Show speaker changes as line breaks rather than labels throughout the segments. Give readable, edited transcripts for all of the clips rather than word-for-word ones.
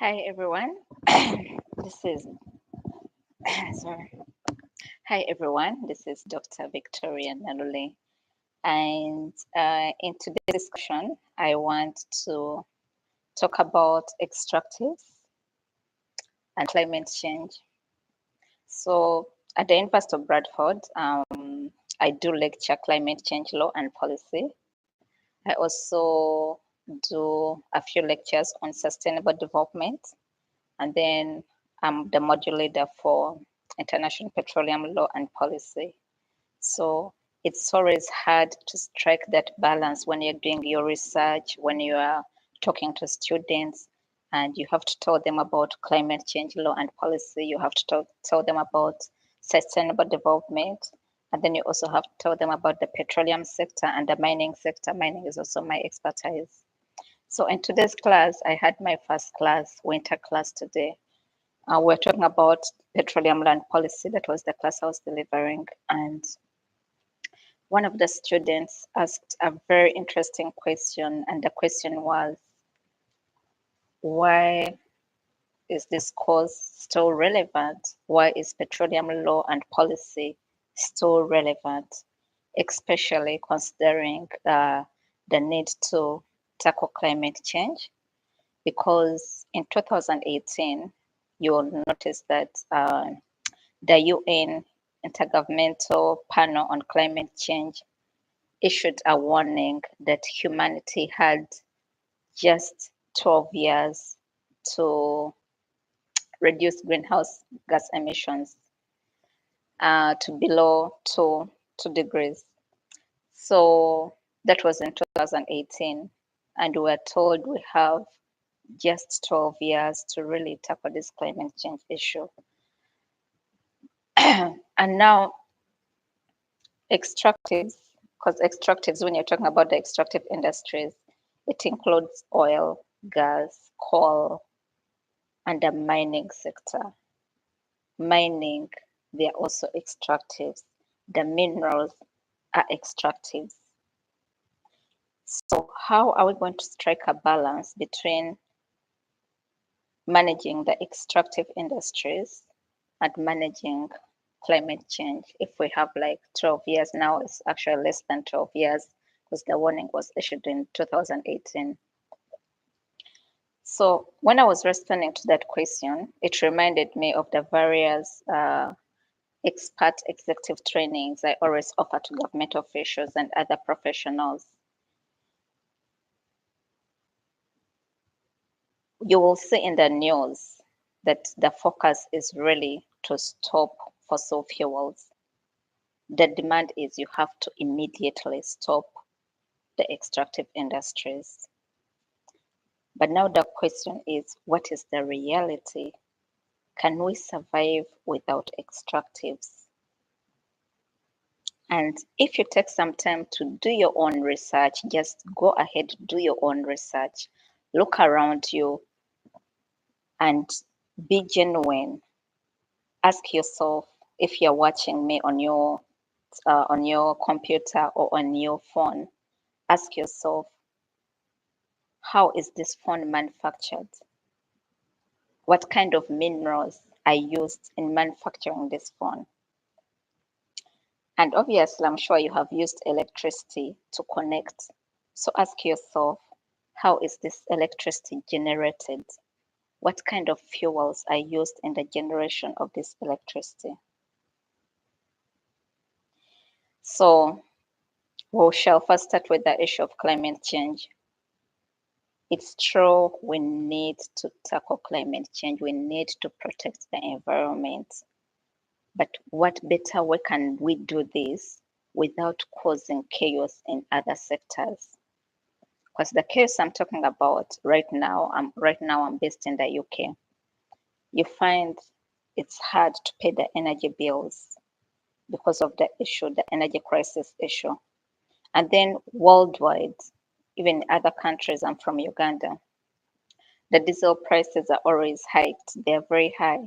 Hi everyone. This is sorry. Hi everyone. This is Dr. Victoria Nalule, and in today's discussion, I want to talk about extractives and climate change. So, at the University of Bradford, I do lecture climate change law and policy. I also do a few lectures on sustainable development, and then I'm the module leader for international petroleum law and policy. So it's always hard to strike that balance when you're doing your research, when you are talking to students, and you have to tell them about climate change law and policy. You have to tell them about sustainable development. And then you also have to tell them about the petroleum sector and the mining sector. Mining is also my expertise. So in today's class, I had my first class, winter class today. We're talking about petroleum land policy. That was the class I was delivering. And one of the students asked a very interesting question. And the question was, why is this course still relevant? Why is petroleum law and policy still relevant? Especially considering the need to tackle climate change. Because in 2018, you will notice that the UN Intergovernmental Panel on Climate Change issued a warning that humanity had just 12 years to reduce greenhouse gas emissions to below 2 degrees. So that was in 2018. And we were told we have just 12 years to really tackle this climate change issue. And now extractives, because extractives, when you're talking about the extractive industries, it includes oil, gas, coal, and the mining sector. Mining, they are also extractives. The minerals are extractives. So how are we going to strike a balance between managing the extractive industries and managing climate change? If we have like 12 years now, it's actually less than 12 years because the warning was issued in 2018. So when I was responding to that question, it reminded me of the various expert executive trainings I always offer to government officials and other professionals. You will see in the news that the focus is really to stop fossil fuels. The demand is you have to immediately stop the extractive industries. But now the question is, what is the reality? Can we survive without extractives? And if you take some time to do your own research, just go ahead, do your own research, look around you, and be genuine. Ask yourself, if you're watching me on your computer or on your phone, ask yourself, how is this phone manufactured? What kind of minerals are used in manufacturing this phone? And obviously, I'm sure you have used electricity to connect. So ask yourself, how is this electricity generated? What kind of fuels are used in the generation of this electricity? So we shall first start with the issue of climate change. It's true, we need to tackle climate change. We need to protect the environment. But what better way can we do this without causing chaos in other sectors? Because the chaos I'm talking about right now, I'm based in the UK. You find it's hard to pay the energy bills because of the issue, the energy crisis issue. And then worldwide, even in other countries, I'm from Uganda, the diesel prices are always hiked. They're very high.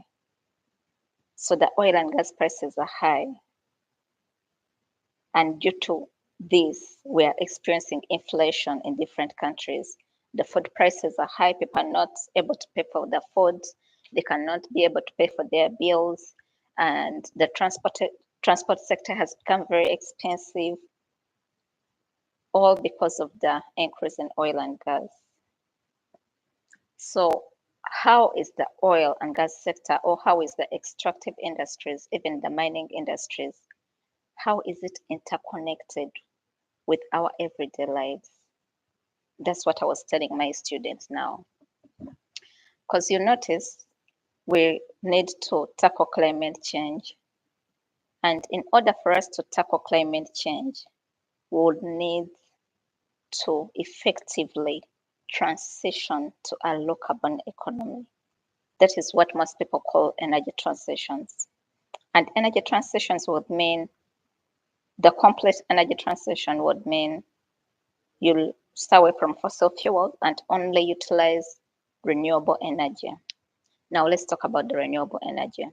So the oil and gas prices are high. And due to this, we are experiencing inflation in different countries. The food prices are high. People are not able to pay for their food. They cannot be able to pay for their bills. And the transport sector has become very expensive, all because of the increase in oil and gas. So how is the oil and gas sector, or how is the extractive industries, even the mining industries, how is it interconnected with our everyday lives? That's what I was telling my students now. Because you notice we need to tackle climate change. And in order for us to tackle climate change, we would need to effectively transition to a low carbon economy. That is what most people call energy transitions. And energy transitions would mean, the complete energy transition would mean you'll stay away from fossil fuels and only utilize renewable energy. Now let's talk about the renewable energy.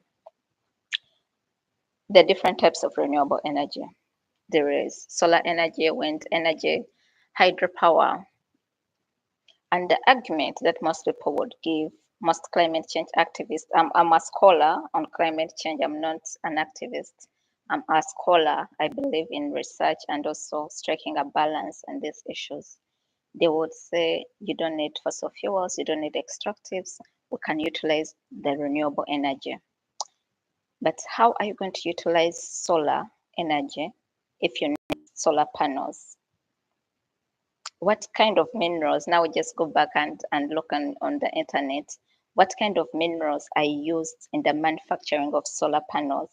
The different types of renewable energy. There is solar energy, wind energy, hydropower. And the argument that most people would give, most climate change activists, I'm a scholar on climate change, I'm not an activist. I'm a scholar. I believe in research and also striking a balance on these issues. They would say you don't need fossil fuels, you don't need extractives, we can utilize the renewable energy. But how are you going to utilize solar energy if you need solar panels? What kind of minerals? Now we just go back and look on the internet. What kind of minerals are used in the manufacturing of solar panels?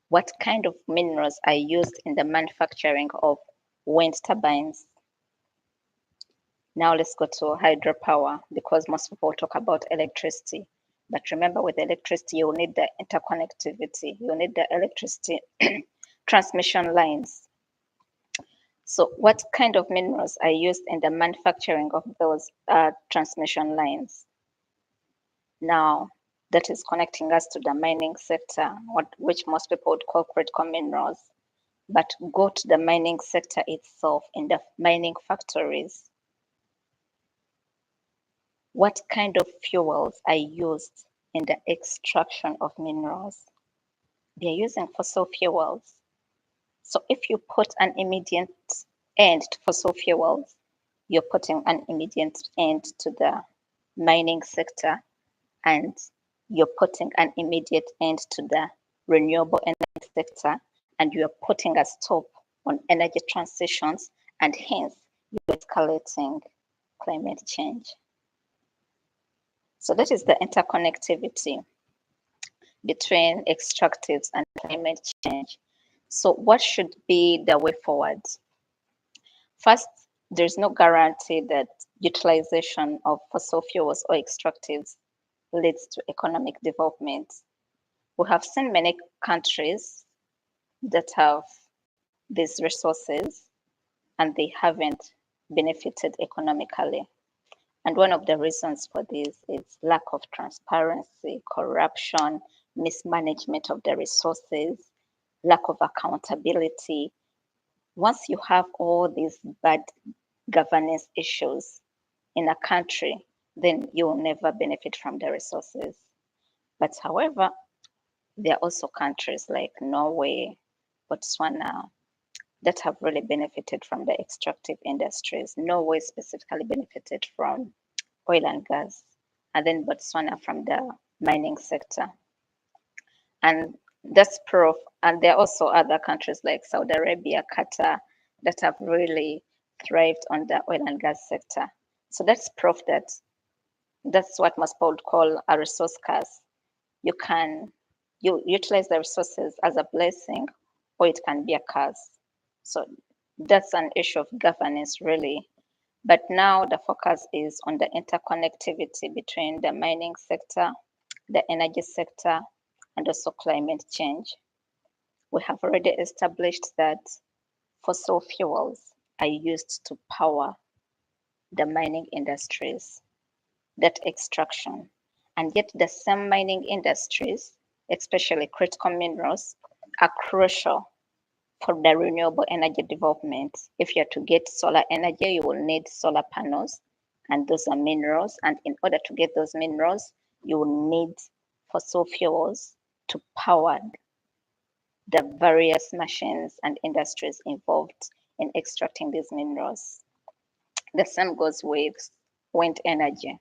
What kind of minerals are used in the manufacturing of wind turbines? Now let's go to hydropower, because most people talk about electricity. But remember, with electricity, you need the interconnectivity. You need the electricity transmission lines. So what kind of minerals are used in the manufacturing of those transmission lines? Now, that is connecting us to the mining sector, which most people would call critical minerals. But go to the mining sector itself, in the mining factories. What kind of fuels are used in the extraction of minerals? They're using fossil fuels. So if you put an immediate end to fossil fuels, you're putting an immediate end to the mining sector, and you're putting an immediate end to the renewable energy sector, and you're putting a stop on energy transitions, and hence you're escalating climate change. So that is the interconnectivity between extractives and climate change. So what should be the way forward? First, there's no guarantee that utilization of fossil fuels or extractives leads to economic development. We have seen many countries that have these resources and they haven't benefited economically. And one of the reasons for this is lack of transparency, corruption, mismanagement of the resources, lack of accountability. Once you have all these bad governance issues in a country, then you will never benefit from the resources. But however, there are also countries like Norway, Botswana, that have really benefited from the extractive industries. Norway specifically benefited from oil and gas, and then Botswana from the mining sector. And that's proof. And there are also other countries like Saudi Arabia, Qatar, that have really thrived on the oil and gas sector. So that's proof that that's what most people would call a resource curse. You utilize the resources as a blessing, or it can be a curse. So that's an issue of governance, really. But now the focus is on the interconnectivity between the mining sector, the energy sector, and also climate change. We have already established that fossil fuels are used to power the mining industries, that extraction. And yet the same mining industries, especially critical minerals, are crucial for the renewable energy development. If you're to get solar energy, you will need solar panels, and those are minerals. And in order to get those minerals, you will need fossil fuels to power the various machines and industries involved in extracting these minerals. The same goes with wind energy.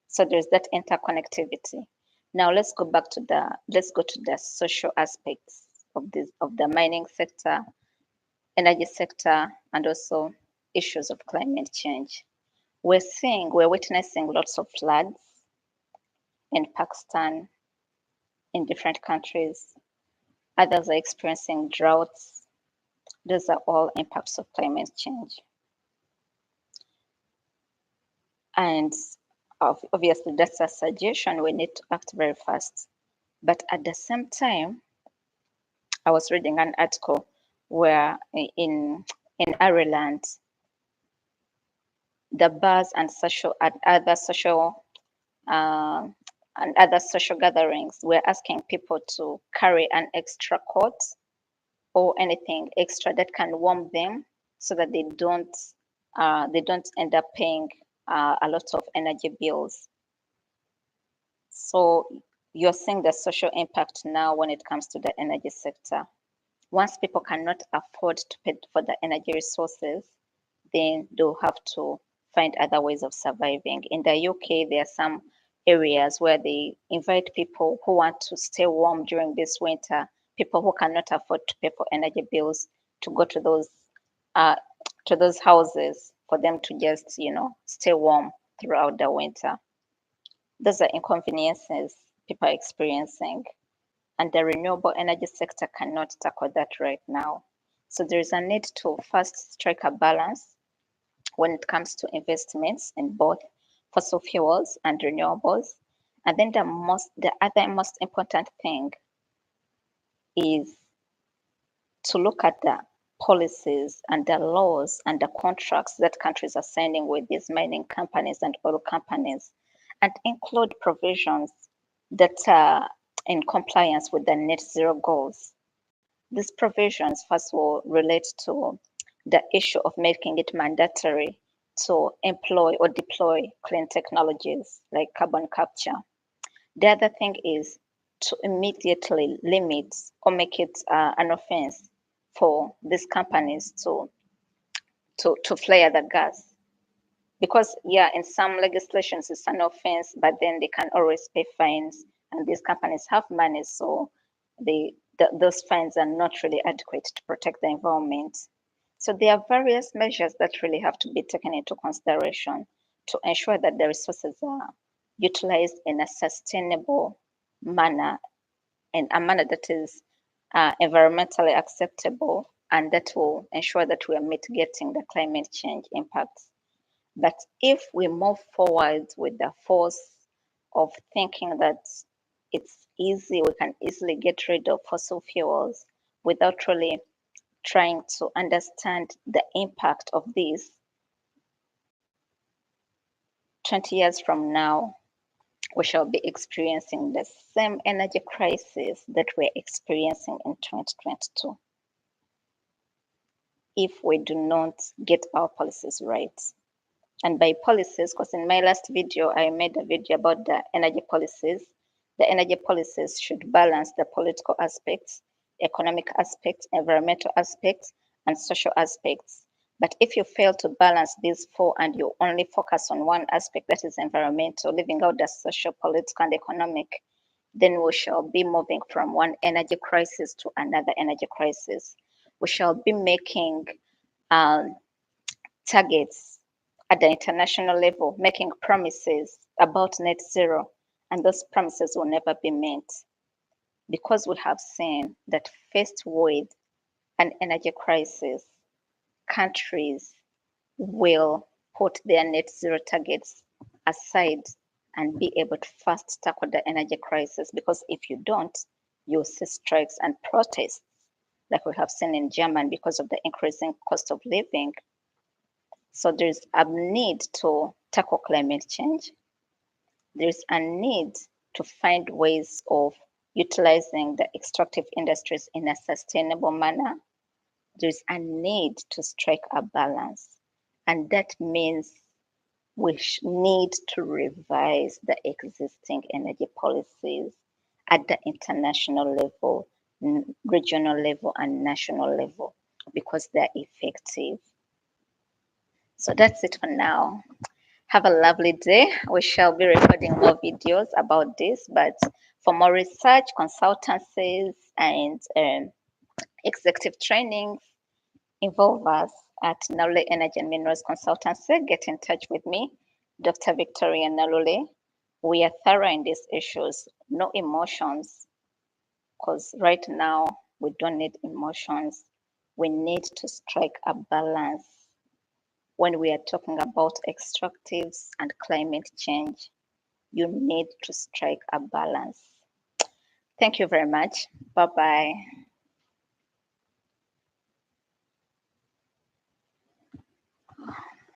So there's that interconnectivity. Now let's go to the social aspects of the mining sector, energy sector, and also issues of climate change. We're witnessing lots of floods in Pakistan, in different countries. Others are experiencing droughts. Those are all impacts of climate change. And obviously, that's a suggestion. We need to act very fast. But at the same time, I was reading an article where in Ireland, the bars and other social gatherings were asking people to carry an extra coat or anything extra that can warm them, so that they don't end up paying a lot of energy bills. So you're seeing the social impact now when it comes to the energy sector. Once people cannot afford to pay for the energy resources, then they'll have to find other ways of surviving. In the UK, there are some areas where they invite people who want to stay warm during this winter, people who cannot afford to pay for energy bills, to go to those houses for them to just, stay warm throughout the winter. Those are inconveniences people are experiencing, and the renewable energy sector cannot tackle that right now. So there is a need to first strike a balance when it comes to investments in both fossil fuels and renewables. And then the other most important thing is to look at the policies and the laws and the contracts that countries are signing with these mining companies and oil companies, and include provisions that are in compliance with the net zero goals. These provisions, first of all, relate to the issue of making it mandatory to employ or deploy clean technologies like carbon capture. The other thing is to immediately limit or make it an offense for these companies to flare the gas. Because, in some legislations it's an offense, but then they can always pay fines, and these companies have money, so those fines are not really adequate to protect the environment. So there are various measures that really have to be taken into consideration to ensure that the resources are utilized in a sustainable manner, in a manner that is environmentally acceptable, and that will ensure that we are mitigating the climate change impacts. But if we move forward with the force of thinking that it's easy, we can easily get rid of fossil fuels without really trying to understand the impact of this, 20 years from now, we shall be experiencing the same energy crisis that we're experiencing in 2022 if we do not get our policies right. And by policies, because in my last video, I made a video about the energy policies. The energy policies should balance the political aspects, economic aspects, environmental aspects, and social aspects. But if you fail to balance these four and you only focus on one aspect, that is environmental, leaving out the social, political, and economic, then we shall be moving from one energy crisis to another energy crisis. We shall be making targets at the international level, making promises about net zero, and those promises will never be met, because we have seen that faced with an energy crisis, countries will put their net zero targets aside and be able to first tackle the energy crisis, because if you don't, you'll see strikes and protests like we have seen in Germany because of the increasing cost of living. So there's a need to tackle climate change. There's a need to find ways of utilizing the extractive industries in a sustainable manner. there's a need to strike a balance. And that means we need to revise the existing energy policies at the international level, regional level, and national level because they're effective. So that's it for now. Have a lovely day. We shall be recording more videos about this, but for more research, consultancies, and executive trainings, involve us at Nalule Energy and Minerals Consultancy. Get in touch with me, Dr. Victoria Nalule. We are thorough in these issues, no emotions, because right now we don't need emotions. We need to strike a balance when we are talking about extractives and climate change. You need to strike a balance. Thank you very much. Bye-bye.